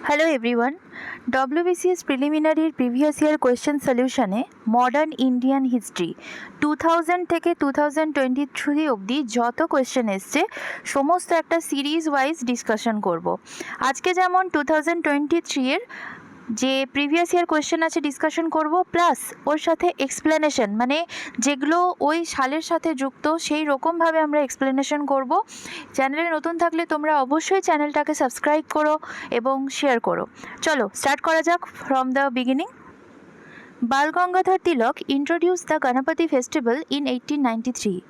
Hello everyone. WBCS preliminary previous year question solution a modern Indian history 2000 থেকে 2023 অবধি যত question এসছে সমস্ত একটা সিরিজ ওয়াইজ ডিসকাশন করব। আজকে যেমন 2023 এর যে প্রিভিয়াস ইয়ার কোয়েশ্চেন আছে ডিসকাশন করব, প্লাস ওর সাথে এক্সপ্লেনেশন, মানে যেগুলো ওই সালের সাথে যুক্ত সেই রকমভাবে আমরা এক্সপ্লেনেশন করব। চ্যানেলে নতুন থাকলে তোমরা অবশ্যই চ্যানেলটাকে সাবস্ক্রাইব করো এবং শেয়ার করো। চলো স্টার্ট করা যাক from the beginning. Bal Gangadhar Tilak introduced the Ganapati festival in 1893.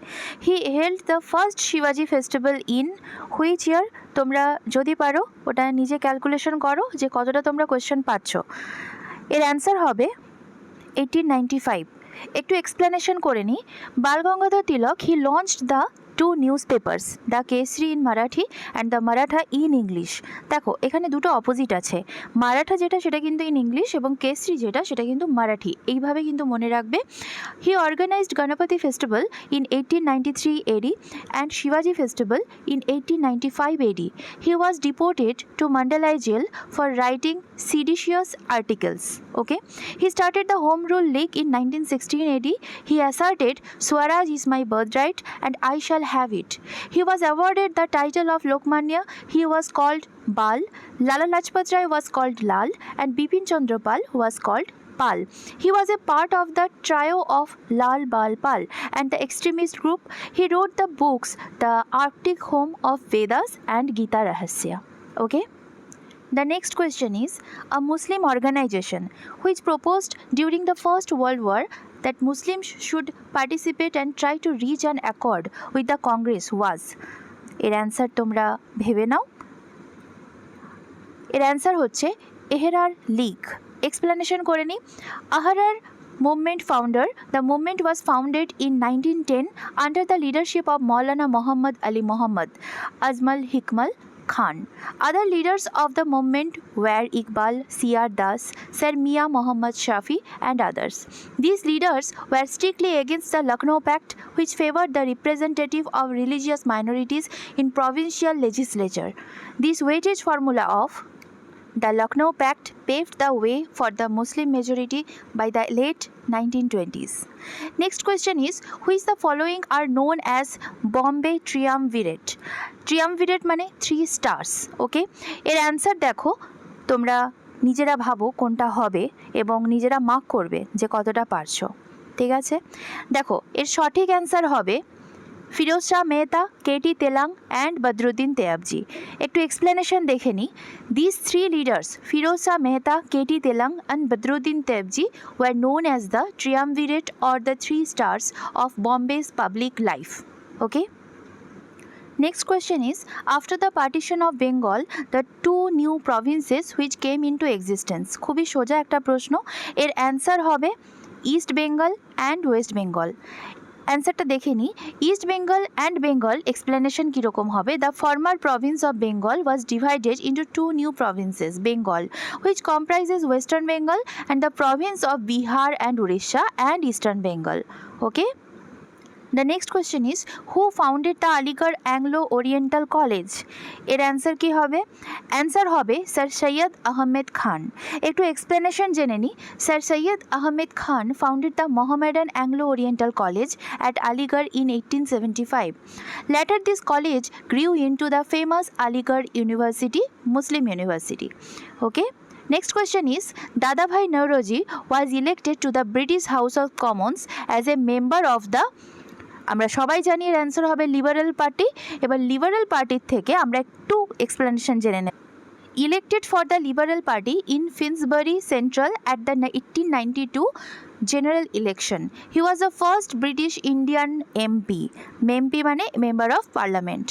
He held the first Shivaji festival in which year? তোমরা যদি পারো ওটা নিজে ক্যালকুলেশন করো যে কতটা তোমরা কোয়েশ্চেন পাচ্ছ। এর অ্যান্সার হবে 1895। একটু এক্সপ্লেনেশন করে নিই। Bal Gangadhar Tilak he launched the two newspapers, the Kesari in Marathi and the Maratha in English. দেখো এখানে দুটো অপোজিট আছে, মারাঠা যেটা সেটা কিন্তু ইন ইংলিশ এবং কেসরি যেটা সেটা কিন্তু মারাঠি, এইভাবে কিন্তু মনে রাখবে। He organised Ganapati festival in 1893 AD and Shivaji festival in 1895 AD. He was deported to Mandalay jail for writing seditious articles. Okay, he started the Home Rule League in 1916 AD. He asserted Swaraj is my birthright and I shall have it. He was awarded the title of Lokmanya. He was called Bal. Lala Lajpat Rai was called Lal and Bipin Chandra Pal was called Pal. He was a part of the trio of Lal Bal Pal and the extremist group. He wrote the books The Arctic Home of Vedas and Gita Rahasya. Okay. The next question is, a Muslim organization which proposed during the First World War that Muslims should participate and try to reach an accord with the Congress was. এর answer তোমরা ভেবে নাও। এর answer হচ্ছে এহরার League. Explanation করে নিই। Ahrar movement founder, the movement was founded in 1910 under the leadership of Maulana Muhammad Ali Muhammad Azmal Hikmal Khan. Other leaders of the movement were Iqbal, C.R. Das, Sir Mia Muhammad Shafi and others. These leaders were strictly against the Lucknow Pact, which favored the representative of religious minorities in provincial legislature. This weightage formula of the Lucknow Pact paved the way for the Muslim majority by the late 1920s. Next question is, which the following are known as Bombay Triumvirate? Triumvirate মানে 3 stars. ওকে, এর answer দেখো, তোমরা নিজেরা ভাবো কোনটা হবে এবং নিজেরা মার্ক করবে যে কতটা পারছো। ঠিক আছে, দেখো এর সঠিক অ্যান্সার হবে ফিরোজ শাহ মেহতা, কেটি তেলাং অ্যান্ড বদরুদ্দিন তেয়াবজি। একটু এক্সপ্লেনেশন দেখে নিই। This three leaders Pherozeshah Mehta, K T Telang and Badruddin Tyabji were known as the triumvirate or the 3 stars of Bombay's public life. Okay. Next question is, after the partition of Bengal, the 2 new provinces which came into existence. খুবই সোজা একটা প্রশ্ন। এর answer হবে east Bengal and West Bengal. অ্যান্সারটা দেখে নিই। East Bengal and Bengal explanation কীরকম হবে? The former Province of Bengal was divided into 2 new provinces, Bengal, which comprises Western Bengal and the province of Bihar and Orissa and Eastern Bengal. Okay. The next question is, who founded the Aligarh Anglo-Oriental College? এর answer কি হবে? Answer হবে sir Syed Ahmed খান। একটু explanation জেনে নিই। Sir Syed Ahmed Khan founded the Mohammedan Anglo-Oriental College at Aligarh in 1875. Later this college grew into the famous Aligarh University, Muslim University. Okay. Next question is, Dadabhai Nauroji was elected to the British House of Commons as a member of the, আমরা সবাই জানি এর answer হবে liberal party. এবার liberal পার্টির থেকে আমরা একটু এক্সপ্লেনেশন জেনে নেব। Elected for the Liberal Party in Finsbury Central at the 1892 general election. He was the first British Indian MP. MP মানে মেম্বার অফ পার্লামেন্ট।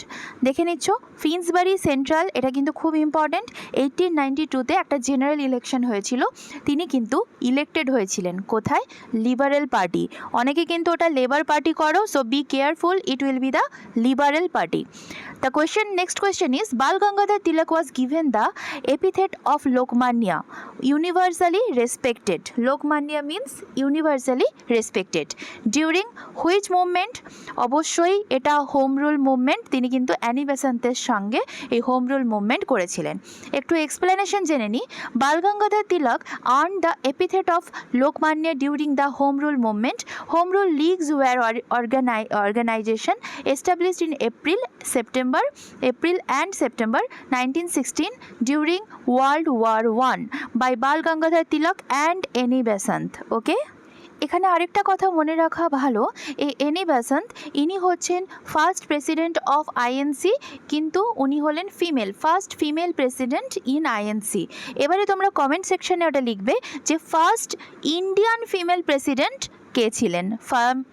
দেখে নিচ্ছ ফিন্সবারি সেন্ট্রাল, এটা কিন্তু খুব ইম্পর্ট্যান্ট। 1892-তে একটা জেনারেল ইলেকশন হয়েছিল, তিনি কিন্তু ইলেক্টেড হয়েছিলেন কোথায়? Liberal party. অনেকে কিন্তু ওটা লেবার পার্টি করো, so be careful, it will be the Liberal party. The next question is, Bal Gangadhar Tilak was given the epithet of Lokmanya, universally respected. Lokmanya means universally respected during which movement? অবশ্যই এটা home rule movement, তিনি কিন্তু Annie বেসান্তের সঙ্গে এই home rule movement করেছিলেন। একটু explanation জেনে নিই। বাল গঙ্গাধর তিলক earned the epithet of Lokmanya during the Home Rule movement. Home Rule leagues were organization established in April and September 1916 during World War I by Bal Gangadhar Tilak and Annie Besant. Okay? এখানে আরেকটা কথা মনে রাখা ভালো, এই any Besant ইনি হচ্ছেন first president of INC, কিন্তু উনি হলেন first female president in INC. এবারে তোমরা কমেন্ট সেকশনে ওটা লিখবে যে ফার্স্ট ইন্ডিয়ান ফিমেল প্রেসিডেন্ট কে ছিলেন।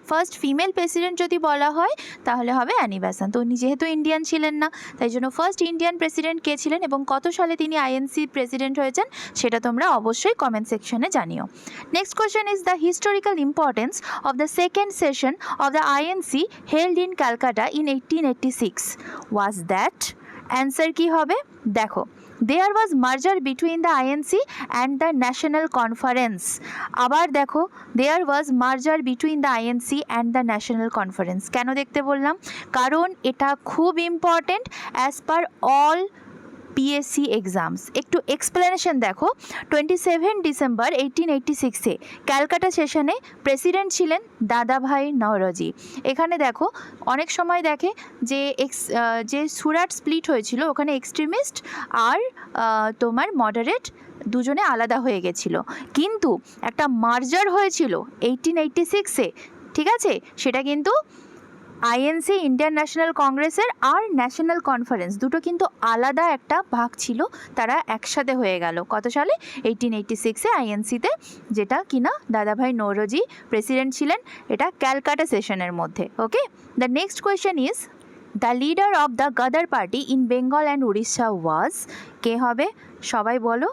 ফার্স্ট ফিমেল প্রেসিডেন্ট যদি বলা হয় তাহলে হবে অ্যানি বেসান্ত। উনি যেহেতু ইন্ডিয়ান ছিলেন না, তাই জন্য ফার্স্ট ইন্ডিয়ান প্রেসিডেন্ট কে ছিলেন এবং কত সালে তিনি আইএনসি প্রেসিডেন্ট হয়েছেন সেটা তোমরা অবশ্যই কমেন্ট সেকশনে জানিও। Next question is the historical importance of the second session of the INC held in Calcutta in 1886 was that? Answer কী হবে? দেখো, there was merger between the INC and the National Conference. আবার দেখো, there was merger between the INC and the National Conference. কেন দেখতে বললাম? কারণ এটা খুব important as per all PSC exams. একটু এক্সপ্লেনেশন দেখো। 27 ডিসেম্বর 1886-এ ক্যালকাটা সেশনে প্রেসিডেন্ট ছিলেন দাদাভাই নওরোজি। এখানে দেখো, অনেক সময় দেখে যে সুরাট স্প্লিট হয়েছিল, ওখানে এক্সট্রিমিস্ট আর তোমার মডারেট দুজনে আলাদা হয়ে গেছিলো, কিন্তু একটা মার্জার হয়েছিল 1886-এ, ঠিক আছে? সেটা কিন্তু আইএনসি ইন্ডিয়ান ন্যাশনাল কংগ্রেসের আর ন্যাশনাল কনফারেন্স দুটো কিন্তু আলাদা একটা ভাগ ছিল, তারা একসাথে হয়ে গেল কত সালে? 1886-এ আইএনসিতে, যেটা কিনা দাদাভাই নওরোজি প্রেসিডেন্ট ছিলেন। এটা ক্যালকাটা সেশনের মধ্যে। Okay, the next question is the leader of the Ghadar party in Bengal and Orissa was? কে হবে? সবাই বলো।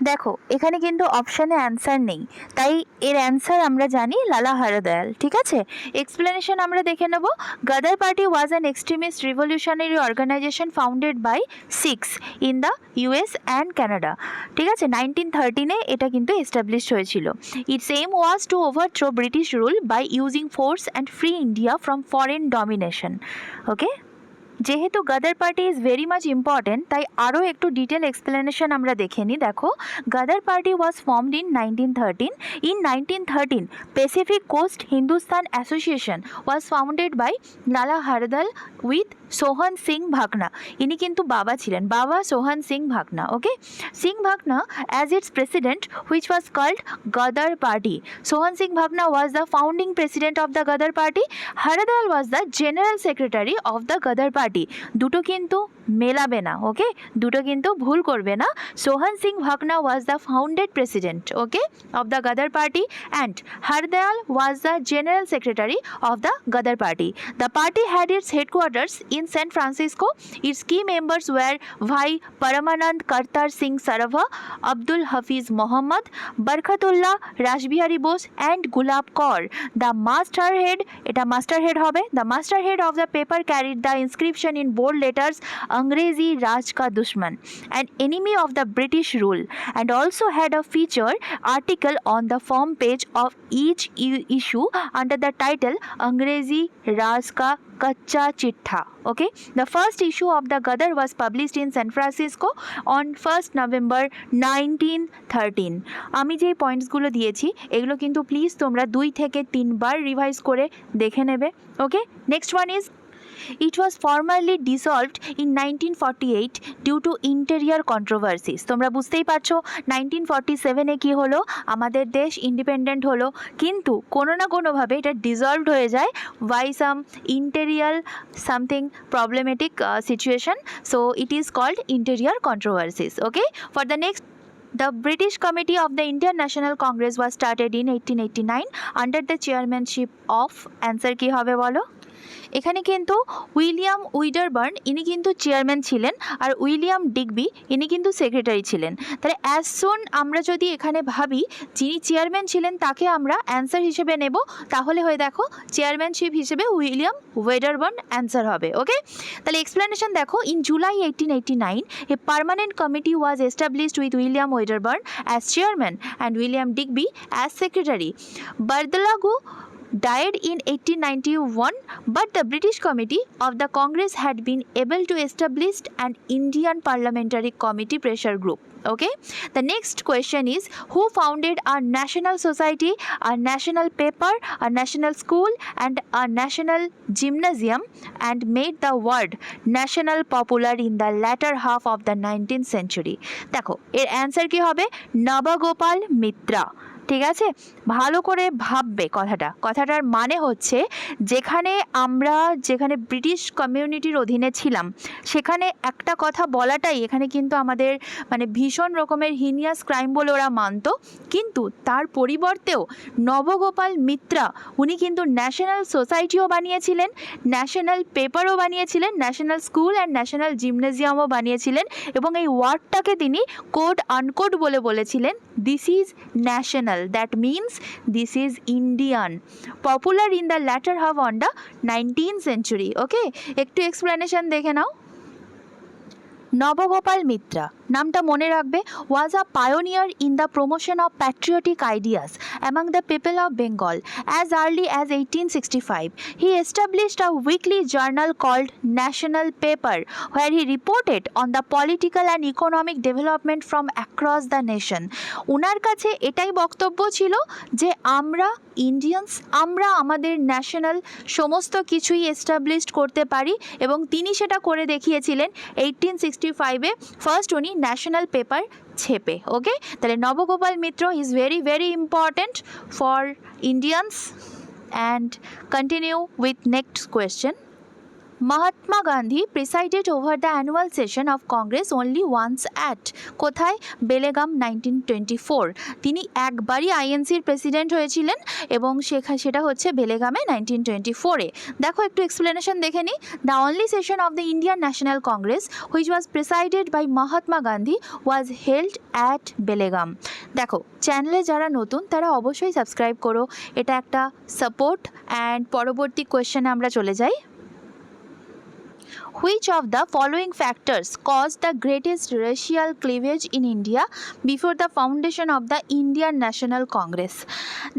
দেখো, এখানে কিন্তু অপশানে অ্যান্সার নেই, তাই এর অ্যান্সার আমরা জানি লালা হরদয়াল। ঠিক আছে, এক্সপ্লেনেশন আমরা দেখে নেব। Ghadar party was an extremist revolutionary organisation founded by Sikhs in the US and Canada. ঠিক আছে, 1913-এ এটা কিন্তু এস্টাবলিশ হয়েছিল। Its aim was to overthrow British rule by using force and free India from foreign domination. Okay, যেহেতু Ghadar party is very much important, তাই আরও একটু ডিটেল এক্সপ্লেনেশন আমরা দেখে নিই। দেখো, Ghadar party was formed in 1913। In 1913, Pacific coast Hindustan association was founded by Lala Hardayal with Sohan Singh Bhakna. ইনি কিন্তু বাবা ছিলেন, Baba Sohan Singh Bhakna. Okay, Singh Bhakna as its president which was called Ghadar party. Sohan Singh Bhakna was the founding president of the Ghadar party. Hardayal was the general secretary of the Ghadar party. দুটো কিন্তু মেলাবে না, ওকে, দুটো কিন্তু ভুল করবে না। Sohan Singh Bhakna was the founded president, okay, of the Ghadar party, and Hardayal was the general secretary of the Ghadar party. The party had its headquarters in San Francisco. Its key members were Bhai Paramanand Kartar Singh Sarava, Abdul Hafiz Mohammad, Barkatullah Rashbihari Bose, and Gulab Kaur. The masthead, এটা masthead হবে, the masthead of the paper carried the inscription in bold letters, Angrezi Raj ka Dushman, an enemy of the British rule, and also had a feature article on the front page of each issue under the title Angrezi Raj ka Kacha Chittha. Okay, the first issue of the Gadar was published in San Francisco on 1st November 1913. আমি যে পয়েন্টসগুলো দিয়েছি এগুলো কিন্তু please তোমরা 2 থেকে 3 বার revise করে দেখে নেবে। Okay, next one is It was formally dissolved in 1948 due to interior controversies. তোমরা বুঝতেই পারছো 1947-এ কি হলো, আমাদের দেশ ইন্ডিপেন্ডেন্ট হলো, কিন্তু কোনো না কোনোভাবে এটা ডিসলভড হয়ে যায় by some interior something problematic situation. So it is called interior controversies. Okay, for the next, the British Committee of the Indian National Congress was started in 1889 under the chairmanship of, answer কি হবে বলো? এখানে কিন্তু William উইডারবার্ন ইনি কিন্তু chairman ছিলেন, আর William Digby ইনি কিন্তু সেক্রেটারি ছিলেন। তাহলে অ্যাজ সুন আমরা যদি এখানে ভাবি যিনি চেয়ারম্যান ছিলেন তাকে আমরা অ্যান্সার হিসেবে নেব, তাহলে হয়ে দেখো চেয়ারম্যানশিপ হিসেবে উইলিয়াম ওয়েডারবার্ন অ্যান্সার হবে। ওকে, তাহলে এক্সপ্লেনেশন দেখো, in July 1889 a permanent committee was established with William Wedderburn as chairman and William Digby as secretary. Bardalagu died in 1891, but the British Committee of the Congress had been able to establish an Indian Parliamentary Committee pressure group. Okay, the next question is, who founded a national society, a national paper, a national school and a national gymnasium and made the word national popular in the latter half of the 19th century? দেখো এর answer কি হবে, নবগোপাল মিত্রা। ঠিক আছে, ভালো করে ভাববে কথাটার মানে হচ্ছে যেখানে ব্রিটিশ কমিউনিটির অধীনে ছিলাম সেখানে একটা কথা বলাটাই এখানে কিন্তু আমাদের মানে ভীষণ রকমের হিনিয়াস ক্রাইম বলে ওরা মানতো, কিন্তু তার পরিবর্তেও নবগোপাল মিত্রা উনি কিন্তু ন্যাশনাল সোসাইটিও বানিয়েছিলেন, ন্যাশনাল পেপারও বানিয়েছিলেন, ন্যাশনাল স্কুল অ্যান্ড ন্যাশনাল জিমনেজিয়ামও বানিয়েছিলেন, এবং এই ওয়ার্ডটাকে তিনি কোড আনকোড বলে বলেছিলেন, this is national, that means this is Indian, popular in the latter half on the 19th century. Okay, একটু explanation দেখে নাও। নবগোপাল মিত্রা নামটা মনে রাখবে, was a pioneer in the promotion of patriotic ideas among the people of Bengal as early as 1865. He established a weekly journal called National Paper where he reported on the political and economic development from across the nation. উনার কাছে এটাই বক্তব্য ছিল যে আমরা Indians, আমরা আমাদের national সমস্ত কিছুই এস্টাবলিশড করতে পারি, এবং তিনি সেটা করে দেখিয়েছিলেন 1865-এ ফার্স্ট উনি ন্যাশনাল পেপার ছেপে। ওকে, তাহলে Nabagopal Mitra is very very important for Indians. And continue with next question. Mahatma Gandhi presided over the annual session of Congress only once at কোথায়, বেলেগাম 1924। তিনি একবারই আইএনসির প্রেসিডেন্ট হয়েছিলেন এবং সেটা হচ্ছে বেলেগামে 1924-এ। দেখো একটু এক্সপ্লেনেশন দেখে নিই। The only session of the Indian National Congress which was presided by Mahatma Gandhi was held at Belgaum. দেখো চ্যানেলে যারা নতুন তারা অবশ্যই সাবস্ক্রাইব করো, এটা একটা সাপোর্ট। অ্যান্ড পরবর্তী কোয়েশ্চেনে আমরা চলে যাই। Which of the following factors caused the greatest racial cleavage in India before the foundation of the Indian National Congress?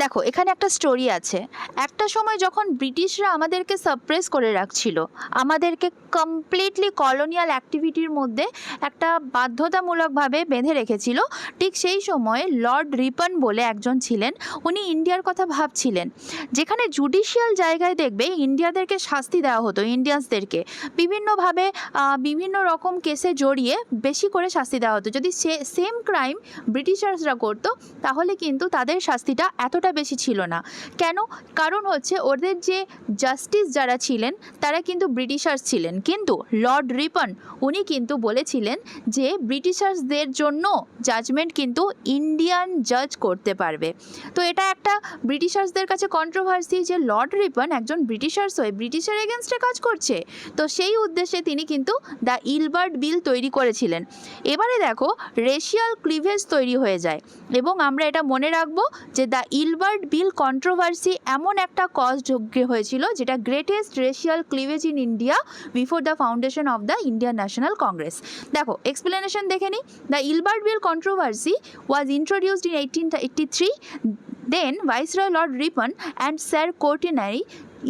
দেখো এখানে একটা স্টোরি আছে। একটা সময় যখন ব্রিটিশরা আমাদেরকে সাপ্রেস করে রাখছিল, আমাদেরকে কমপ্লিটলি কলোনিয়াল অ্যাক্টিভিটির মধ্যে একটা বাধ্যতামূলকভাবে বেঁধে রেখেছিল, ঠিক সেই সময়ে লর্ড রিপন বলে একজন ছিলেন, উনি ইন্ডিয়ার কথা ভাবছিলেন। যেখানে জুডিশিয়াল জায়গায় দেখবে ইন্ডিয়াদেরকে শাস্তি দেওয়া হতো, ইন্ডিয়ানসদেরকে বিভিন্নভাবে বিভিন্ন রকম কেসে জড়িয়ে বেশি করে শাস্তি দেওয়া হতো। যদি সেম ক্রাইম ব্রিটিশার্সরা করতো তাহলে কিন্তু তাদের শাস্তিটা এতটা বেশি ছিল না। কেন? কারণ হচ্ছে ওদের যে জাস্টিস যারা ছিলেন তারা কিন্তু ব্রিটিশার্স ছিলেন, কিন্তু লর্ড রিপন উনি কিন্তু বলেছিলেন যে ব্রিটিশার্সদের জন্য জাজমেন্ট কিন্তু ইন্ডিয়ান জাজ করতে পারবে। তো এটা একটা ব্রিটিশার্সদের কাছে কন্ট্রোভার্সি যে লর্ড রিপন একজন ব্রিটিশার্স হয়ে ব্রিটিশের এগেনস্টে কাজ করছে। তো সেই উদ্দেশ্যে তিনি কিন্তু দ্য ইলবার্ট বিল তৈরি করেছিলেন। এবারে দেখো রেশিয়াল ক্লিভেজ তৈরি হয়ে যায়, এবং আমরা এটা মনে রাখবো যে দ্য ইলবার্ট বিল কন্ট্রোভার্সি এমন একটা কজ হয়েছিল যেটা greatest racial cleavage in India before the foundation of the Indian National Congress. দেখো এক্সপ্লেনেশন দেখে নিই। The Ilbert bill controversy was introduced in 1883. Then Viceroy Lord Ripon and Sir Courtenay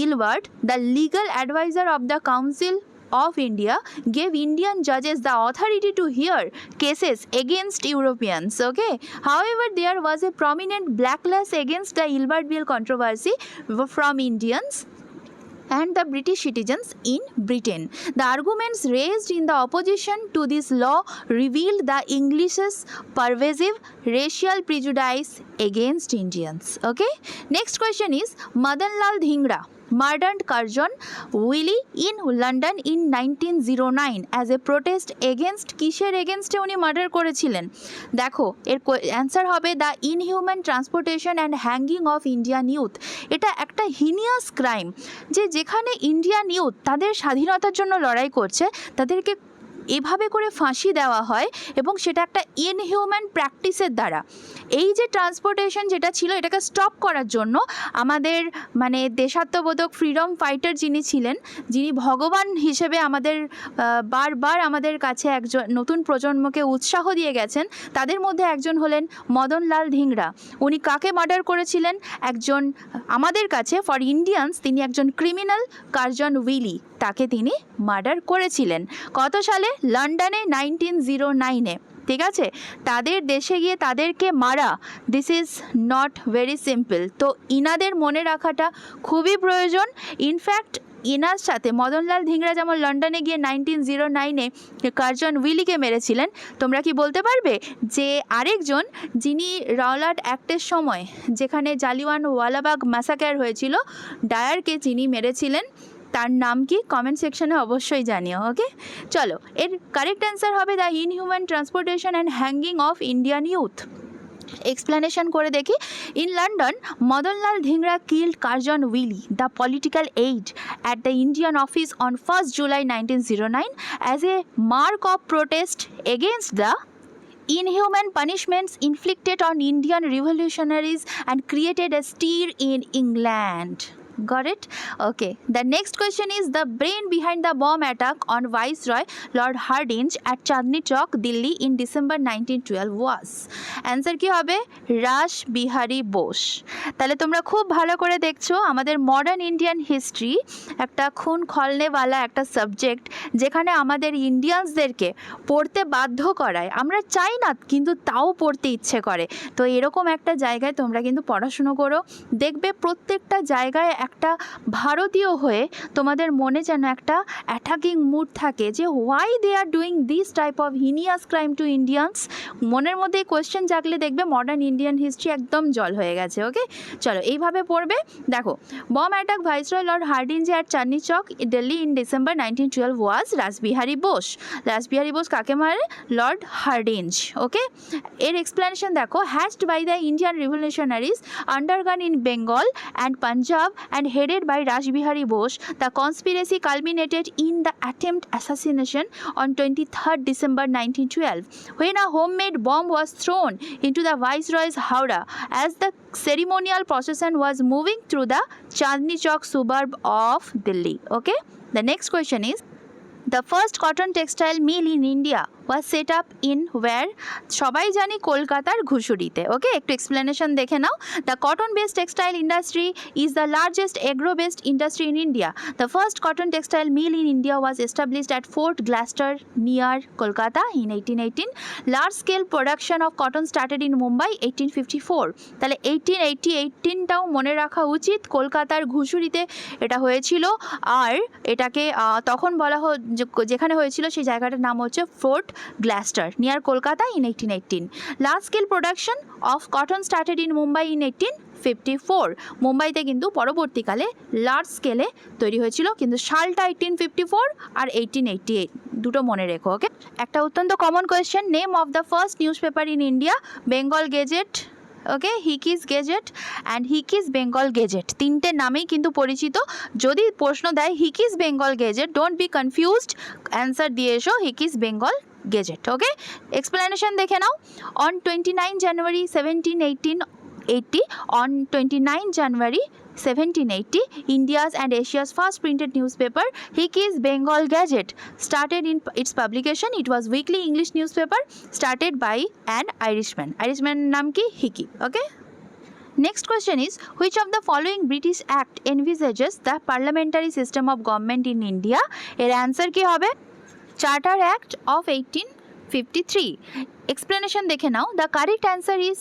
Ilbert, the legal advisor of the Council of India, gave Indian judges the authority to hear cases against Europeans. Okay, however there was a prominent backlash against the Ilbert Bill controversy from Indians and the British citizens in Britain. The arguments raised in the opposition to this law revealed the English's pervasive racial prejudice against Indians. Okay, next question is Madan Lal Dhingra murdered Curzon Willie in London in 1909 as a protest against কিসের এগেনস্টে উনি murder করেছিলেন? দেখো এর answer হবে the inhuman transportation and hanging of Indian youth. এটা একটা heinous crime, যেখানে ইন্ডিয়ান ইউথ তাদের স্বাধীনতার জন্য লড়াই করছে, তাদেরকে এভাবে করে ফাঁসি দেওয়া হয় এবং সেটা একটা ইনহিউম্যান প্র্যাকটিসের দ্বারা। এই যে ট্রান্সপোর্টেশন যেটা ছিল, এটাকে স্টপ করার জন্য আমাদের দেশাত্মবোধক ফ্রিডম ফাইটার যিনি ছিলেন, যিনি ভগবান হিসেবে আমাদের বারবার আমাদের কাছে একজন নতুন প্রজন্মকে উৎসাহ দিয়ে গেছেন, তাদের মধ্যে একজন হলেন মদনলাল ধিংরা। উনি কাকে মার্ডার করেছিলেন? একজন আমাদের কাছে ফর ইন্ডিয়ান্স তিনি একজন ক্রিমিনাল কার্জন উইলি, তাকে তিনি মার্ডার করেছিলেন। কত সালে? লন্ডনে 1909-এ। ঠিক আছে, তাদের দেশে গিয়ে তাদেরকে মারা, this is not very simple. তো ইনাদের মনে রাখাটা খুবই প্রয়োজন। ইনফ্যাক্ট ইনার সাথে মদনলাল ধিংরা যেমন লন্ডনে গিয়ে 1909-এ কার্জন উইলিকে মেরেছিলেন, তোমরা কি বলতে পারবে যে আরেকজন যিনি রাওলাট অ্যাক্টের সময় যেখানে জালিয়ানওয়ালাবাগ ম্যাসাকার হয়েছিল, ডায়ারকে যিনি মেরেছিলেন, তার নাম কি? কমেন্ট সেকশনে অবশ্যই জানিও। ওকে, চলো এর কারেক্ট অ্যান্সার হবে the inhuman transportation and hanging of Indian youth. Explanation করে দেখি। In London, Madanlal Dhingra killed Curzon Wyllie, the political aide, at the Indian office on 1st July 1909 as a mark of protest against the inhuman punishments inflicted on Indian revolutionaries and created a stir in England. Got it? Okay. The next question is the brain behind the bomb attack on Viceroy Lord Hardinge at Chandni Chowk, Delhi in December 1912 was. Answer কি হবে? রাস বিহারী বোস। তাহলে তোমরা খুব ভালো করে দেখছো আমাদের modern Indian history একটা খুন খলনেওয়ালা একটা সাবজেক্ট, যেখানে আমাদের ইন্ডিয়ানসদেরকে পড়তে বাধ্য করায়। আমরা চাই না কিন্তু তাও পড়তে ইচ্ছে করে। তো এরকম একটা জায়গায় তোমরা কিন্তু পড়াশুনো করো, দেখবে প্রত্যেকটা জায়গায় একটা ভারতীয় হয়ে তোমাদের মনে যেন একটা অ্যাটাকিং মুড থাকে যে why they are doing this type of heinous crime to Indians. মনের মধ্যে কোয়েশ্চেন জাগলে দেখবে মডার্ন ইন্ডিয়ান হিস্ট্রি একদম জল হয়ে গেছে। ওকে, চলো এইভাবে পড়বে। দেখো, bomb attack viceroy lord Hardinge at Chandni Chowk, Delhi in December 1912 was Rashbehari Bose. Rashbehari Bose কাকে মারে? Lord Hardinge. ওকে, এর এক্সপ্লেনেশন দেখো। Hatched by the Indian revolutionaries underground in Bengal and Punjab and headed by Rashbihari Bose, the conspiracy culminated in the attempt assassination on 23rd December 1912, when a homemade bomb was thrown into the Viceroy's Howrah as the ceremonial procession was moving through the Chandni Chowk suburb of Delhi. Okay, the next question is the first cotton textile mill in India was set up in where? সবাই জানি কলকাতার ঘুষুরিতে। ওকে, একটু explanation দেখে নাও। The cotton based textile industry is the largest agro based industry in India. The first cotton textile mill in India was established at Fort Gloster near Kolkata in 1818। Large scale production of cotton started in Mumbai 1854। তাহলে 1818টাও মনে রাখা উচিত, কলকাতার ঘুষুরিতে এটা হয়েছিল। আর এটাকে তখন বলা যেখানে হয়েছিল সেই জায়গাটার নাম হচ্ছে fort Gloster near Kolkata in 1818। Large scale production of cotton started in Mumbai in 1854। মুম্বাইতে কিন্তু পরবর্তীকালে লার্জ স্কেলে তৈরি হয়েছিল, কিন্তু সালটা 1854 আর 1888 দুটো মনে রেখো। ওকে, একটা অত্যন্ত common question, name of the first newspaper in India, Bengal Gazette. Okay, Hicky's Gazette and Hicky's Bengal Gazette, তিনটে নামেই কিন্তু পরিচিত। যদি প্রশ্ন দেয় Hicky's Bengal Gazette, don't be confused, answer দিয়ে এসো Hicky's Bengal Gazette. Okay, explanation দেখে নাও। On 29 January 1780, on 29 January 1780, India's and Asia's first printed newspaper, Hickey's Bengal Gazette, started in its publication. It was weekly English newspaper started by an Irishman. Irishman naam ki? Hickey. Okay. Next question is, which of the following British Act envisages the parliamentary system of government in India? এর answer কি হবে? Charter Act of 1853. Explanation দেখে নাও। The correct answer is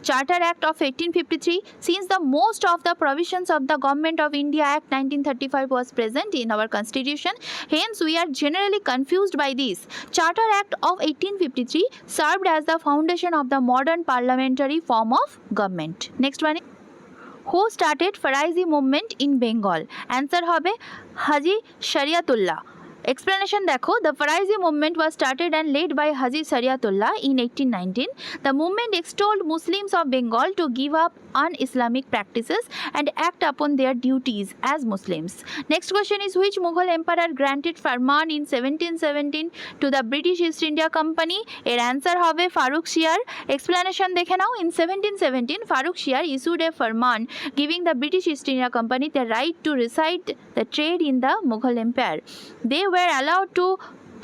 Charter Act of 1853, since the most of the provisions of the Government of India Act 1935 was present in our constitution, hence we are generally confused by this. Charter Act of 1853 served as the foundation of the modern parliamentary form of government. Next one. Who started Faraizi movement in Bengal? Answer হবে Haji Shariatullah. Explanation দেখো, the Faraizi movement was started and led by Haji Shariatullah in 1819. The movement extolled Muslims of Bengal to give up un-Islamic practices and act upon their duties as Muslims. Next question is, which Mughal emperor granted Farman in 1717 to the British East India Company? এর answer হবে ফারুক শিয়ার. Explanation দেখে নাও, in 1717 Faruk shear issued a farman giving the British East India Company the right to reside the trade in the Mughal Empire. They were allowed to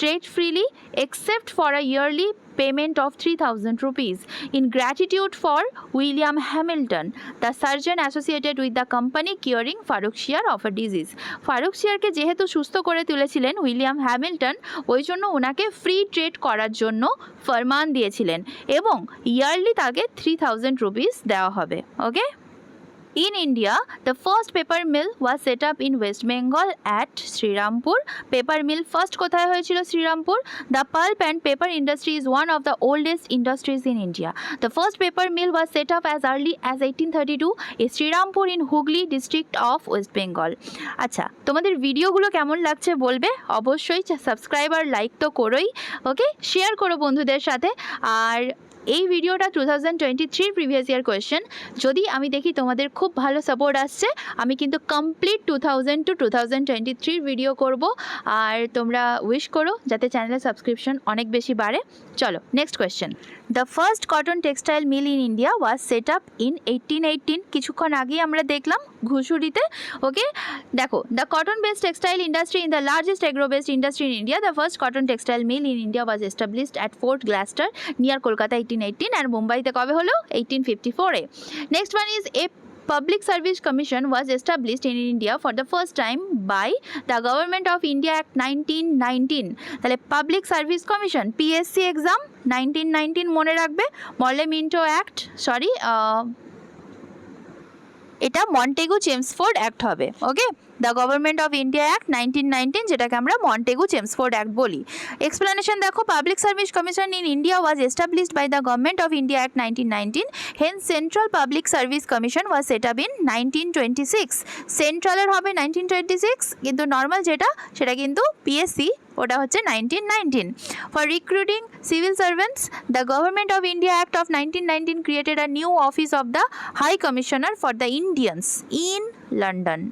trade freely except for a yearly payment of 3,000 rupees in gratitude for William Hamilton, the surgeon associated with the company curing Faruk shear of a disease. Faruk শিয়ারকে যেহেতু সুস্থ করে তুলেছিলেন William Hamilton, ওই জন্য ওনাকে free trade করার জন্য ফরমান দিয়েছিলেন এবং ইয়ারলি তাকে 3,000 রুপিস দেওয়া হবে. ওকে. In India, the first paper mill was set up in West Bengal at Srirampur. Paper mill first কোথায় হয়েছিল? Serampore. The pulp and paper industry is one of the oldest industries in India. The first paper mill was set up as early as 1832 in Srirampur in Hooghly district of West Bengal. আচ্ছা, তোমাদের ভিডিওগুলো কেমন লাগছে বলবে, অবশ্যই subscribe আর like তো করোই. ওকে, share করো বন্ধুদের সাথে. আর এই ভিডিওটা 2023 প্রিভিয়াস ইয়ার কোয়েশ্চেন. যদি আমি দেখি তোমাদের খুব ভালো সাপোর্ট আসছে, আমি কিন্তু কমপ্লিট 2000 to 2023 ভিডিও করব. আর তোমরা উইশ করো যাতে চ্যানেলের সাবস্ক্রিপশন অনেক বেশি বাড়ে. চলো next question. The first cotton textile mill in India was set up in 1818. কিছুক্ষণ আগেই আমরা দেখলাম ঘুষুরিতে. ওকে, দেখো, the cotton based textile industry in the largest agro based industry in India. The first cotton textile mill in India was established at Fort Gloster near Kolkata 1818 আর মুম্বাইতে কবে হলো? 1854-এ. Next one is a Public Service Commission was established in India for the first time by the Government of India Act 1919. তাহলে Public Service Commission PSC exam 1919 মনে রাখবে. Morley Minto act, sorry, এটা Montagu Chelmsford act হবে. Okay, the government of India Act 1919, যেটাকে আমরা Montagu Chelmsford act বলি. Explanation দেখো, Public Service Commission in India was established by the government of India Act 1919. Hence Central Public Service Commission was set up in 1926. সেন্ট্রালের হবে 1926, কিন্তু normal যেটা সেটা কিন্তু পিএসসি, ওটা হচ্ছে 1919. For recruiting civil servants, the government of India act of 1919 created a new office of the high commissioner for the Indians in London.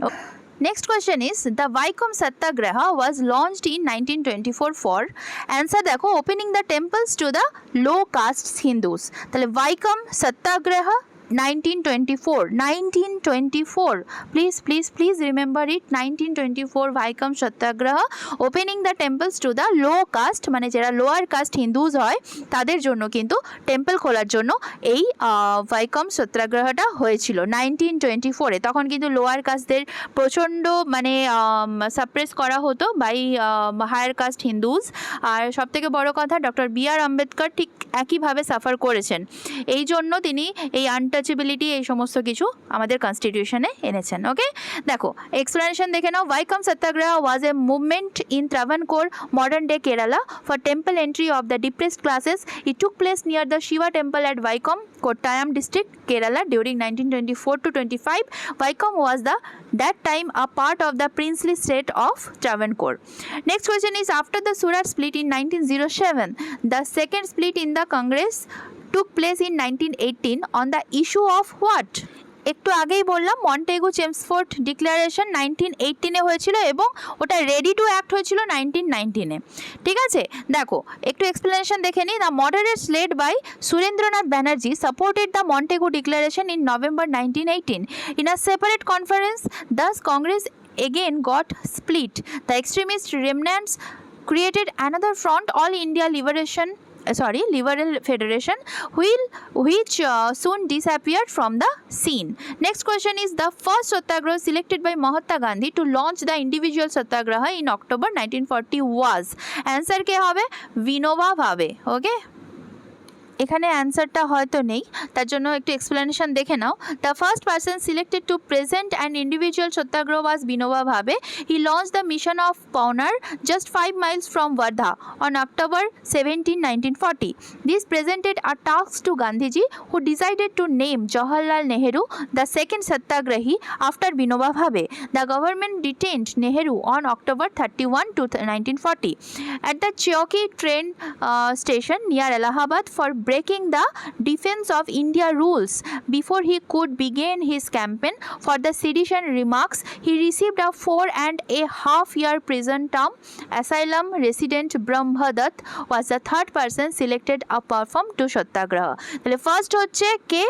Next question is, the Vaikom Satyagraha was launched in 1924 for, answer দেখো, opening the temples to the low castes Hindus. তাহলে Vaikom Satyagraha 1924, please remember it. 1924 Vaikom Satyagraha, opening the temples to the low caste, মানে যারা lower caste Hindus হয় তাদের জন্য কিন্তু temple খোলার জন্য এই ভাইকম সত্যাগ্রহটা হয়েছিল 1924-এ. তখন কিন্তু লোয়ার কাস্টদের প্রচণ্ড মানে সাপ্রেস করা হতো বাই হায়ার কাস্ট হিন্দুজ. আর সবথেকে বড় কথা, ডক্টর বি.আর. আম্বেদকর ঠিক একইভাবে সাফার করেছেন. এই জন্য তিনি এই আনটাচেবিলিটি এই সমস্ত কিছু আমাদের কনস্টিটিউশনে এনেছেন. ওকে, দেখো এক্সপ্লেনেশন দেখে নাও. Vaikom Satyagraha was a movement in Travancore, modern day Kerala, for temple entry of the depressed classes. It took place near the Shiva temple at Vaikom, Kottayam district, Kerala during 1924 to 25. Vaikom was that time a part of the princely state of Travancore. Next question is, after the Surat split in 1907, the second split in the Congress took place in 1918 on the issue of what? একটু আগেই বললাম Montague Chelmsford declaration 1918-এ হয়েছিল এবং ওটা ready to act হয়েছিল 1919-এ. ঠিক আছে, দেখো একটু এক্সপ্লেনেশন দেখে নিই. The moderates led by Surendranath Banerjee supported the Montagu declaration in November 1918 in a separate conference. Thus Congress again got split. The extremist remnants created another front, All India Liberal Federation, which soon disappeared from the scene. Next question is, the first satyagraha selected by Mahatma Gandhi to launch the individual satyagraha in October 1940 was, answer ke hobe Vinoba Bhave. Okay, এখানে অ্যান্সারটা হয়তো নেই, তার জন্য একটু explanation দেখে নাও। The first person selected to present an individual satyagraha was Vinoba Bhave. He launch the mission of Paunar just 5 miles from Wardha on October 17, 1940. This presented a task to Gandhiji, who decided to name Jawaharlal Nehru the second Satyagrahi after Vinoba Bhave. The government detained Nehru on October 31 to 1940 at the Chowki train station near Allahabad for breaking the Defence of India rules. Before he could begin his campaign for the sedition remarks, he received a 4.5-year prison term. Asylum resident Brahmadatt was the third person selected to perform to Satyagraha. তাহলে first হচ্ছে কে?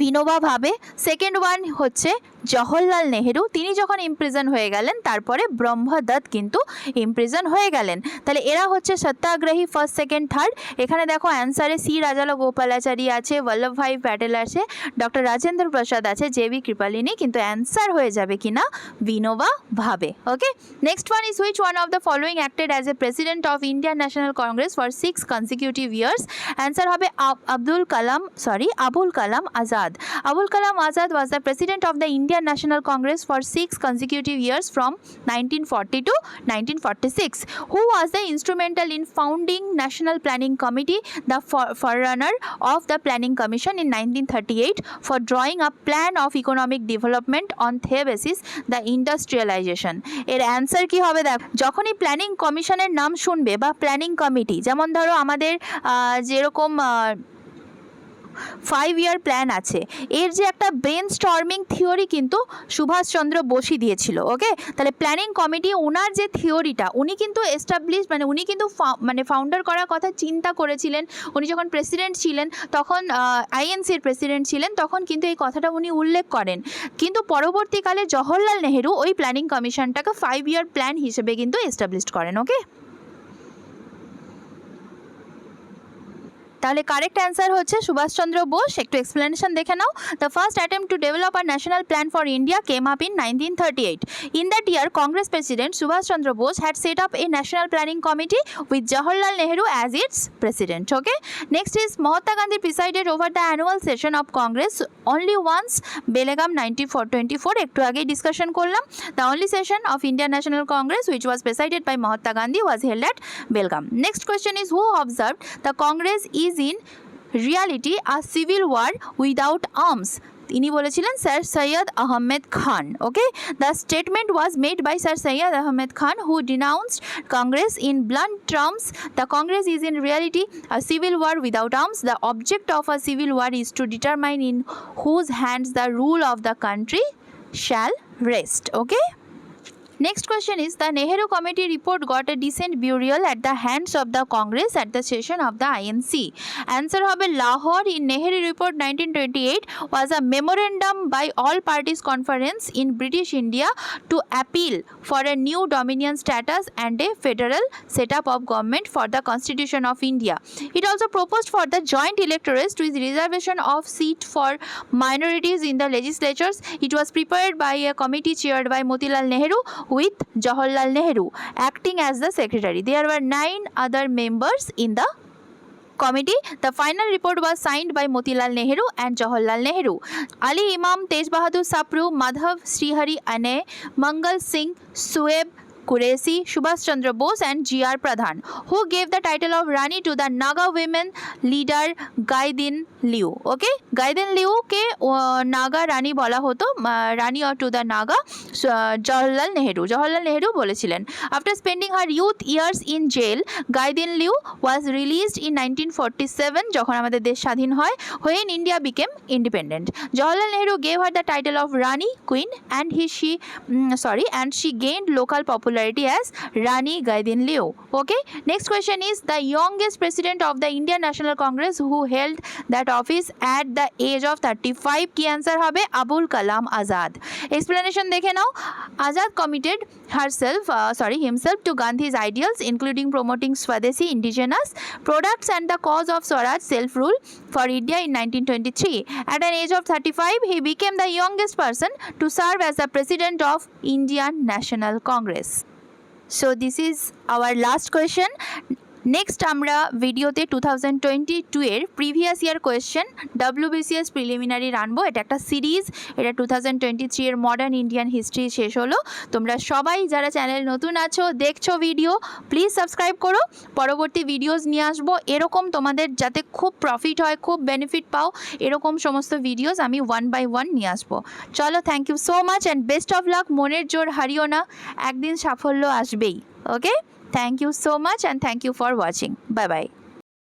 বিনোবা ভাবে। Second one হচ্ছে জওহরলাল নেহেরু, তিনি যখন imprison হয়ে গেলেন তারপরে ব্রহ্মদত্ত কিন্তু ইমপ্রিজন হয়ে গেলেন। তাহলে এরা হচ্ছে সত্যাগ্রহী ফার্স্ট, সেকেন্ড, থার্ড। এখানে দেখো অ্যান্সারে সি রাজালা গোপালাচারী আছে, বল্লভভাই প্যাটেল আছে, ডক্টর রাজেন্দ্র প্রসাদ আছে, জে.বি. কৃপালিনী, কিন্তু অ্যান্সার হয়ে যাবে কিনা Vinoba Bhave. Okay, next one is which one of the following acted as a president of Indian National Congress for 6 consecutive years? Answer হবে Abul Kalam Azad. Abul Kalam Azad was the president of the Indian National Congress for 6 consecutive years from 1940 to 1946. Who was the instrumental in founding National Planning Committee, the forerunner of the Planning Commission in 1938, for drawing a plan of economic development on the basis the industrialization? এর answer কি হবে? দেখ, যখনই planning কমিশনের নাম শুনবে বা planning committee, যেমন ধরো আমাদের যেরকম 5 ইয়ার প্ল্যান আছে, এর যে একটা ব্রেন স্টর্মিং থিওরি কিন্তু সুভাষচন্দ্র বসু দিয়েছিল। ওকে, তাহলে প্ল্যানিং কমিটি ওনার যে থিওরিটা উনি কিন্তু এস্টাবলিশ, মানে উনি কিন্তু ফাউন্ডার করার কথা চিন্তা করেছিলেন। উনি যখন প্রেসিডেন্ট ছিলেন, তখন আইএনসির প্রেসিডেন্ট ছিলেন, তখন কিন্তু এই কথাটা উনি উল্লেখ করেন। কিন্তু পরবর্তীকালে জওহরলাল নেহেরু ওই প্ল্যানিং কমিশনটাকে 5 ইয়ার প্ল্যান হিসেবে কিন্তু এস্টাবলিশ করেন। ওকে, তাহলে কারেক্ট অ্যান্সার হচ্ছে সুভাষচন্দ্র বোস। একটু এক্সপ্লেনেশন দেখে নাও। The first attempt to develop a national plan for India came up in 1938. In that year, Congress President Subhash Chandra Bose had set up a national planning committee with Jawaharlal Nehru as its president. Okay. Next is Mahatma Gandhi presided over the annual session of Congress only once, Belgaum 1924. একটু আগে discussion করলাম। The only session of Indian National Congress which was presided by Mahatma Gandhi was held at Belgaum. Next question is who observed the Congress is in reality a civil war without arms? তিনি বলেছিলেন sir Syed Ahmed Khan. Okay, the statement was made by sir Syed Ahmed Khan who denounced Congress in blunt terms. The Congress is in reality a civil war without arms. The object of a civil war is to determine in whose hands the rule of the country shall rest. Okay. Next question is the Nehru Committee report got a decent burial at the hands of the Congress at the session of the INC. Answer হবে Lahore. In Nehru report 1928 was a memorandum by all parties conference in British India to appeal for a new dominion status and a federal setup of government for the Constitution of India. It also proposed for the joint electorates with reservation of seat for minorities in the legislatures. It was prepared by a committee chaired by Motilal Nehru with Jawaharlal Nehru acting as the secretary. There were 9 other members in the committee. The final report was signed by Motilal Nehru and Jawaharlal Nehru. Ali Imam, Tej Bahadur Sapru, Madhav Srihari Ane, Mangal Singh, Sueb Qureshi, Subhash Chandra Bose and G.R. Pradhan, who gave the title of Rani to the Naga women leader Gaidin Liu. Okay, Gaidin Liu ke Naga Rani bola hoto, Rani or to the Naga Jawaharlal Nehru বলেছিলেন। After spending her youth years in jail, Gaidin Liu was released in 1947 যখন আমাদের দেশ স্বাধীন হয়, when India became independent. Jawaharlal Nehru gave her the title of Rani Queen and she gained local popularity as Rani Gaidin Liu. Okay, next question is the youngest president of the Indian National Congress who held that office at the age of 35. কি answer হবে? Abul Kalam Azad. Explanation দেখে নাও। Azad committed himself to Gandhi's ideals including promoting Swadeshi indigenous products and the cause of Swaraj self-rule for India in 1923. At an age of 35, he became the youngest person to serve as the president of Indian National Congress. So this is our last question. Next আমরা ভিডিওতে 2022 এর previous year question WBCS preliminary আনবো। এটা একটা series, এটা 2023 এর modern Indian history শেষ হলো। তোমরা সবাই যারা চ্যানেল নতুন আছো, দেখছো ভিডিও, প্লিজ সাবস্ক্রাইব করো। পরবর্তী ভিডিওস নিয়ে আসবো এরকম, তোমাদের যাতে খুব প্রফিট হয়, খুব বেনিফিট পাও, এরকম সমস্ত ভিডিওস আমি 1 by 1 নিয়ে আসবো। চলো, thank you so much and best of luck. মনের জোর হারিও না, একদিন সাফল্য আসবেই। ওকে, thank you so much and thank you for watching. Bye bye.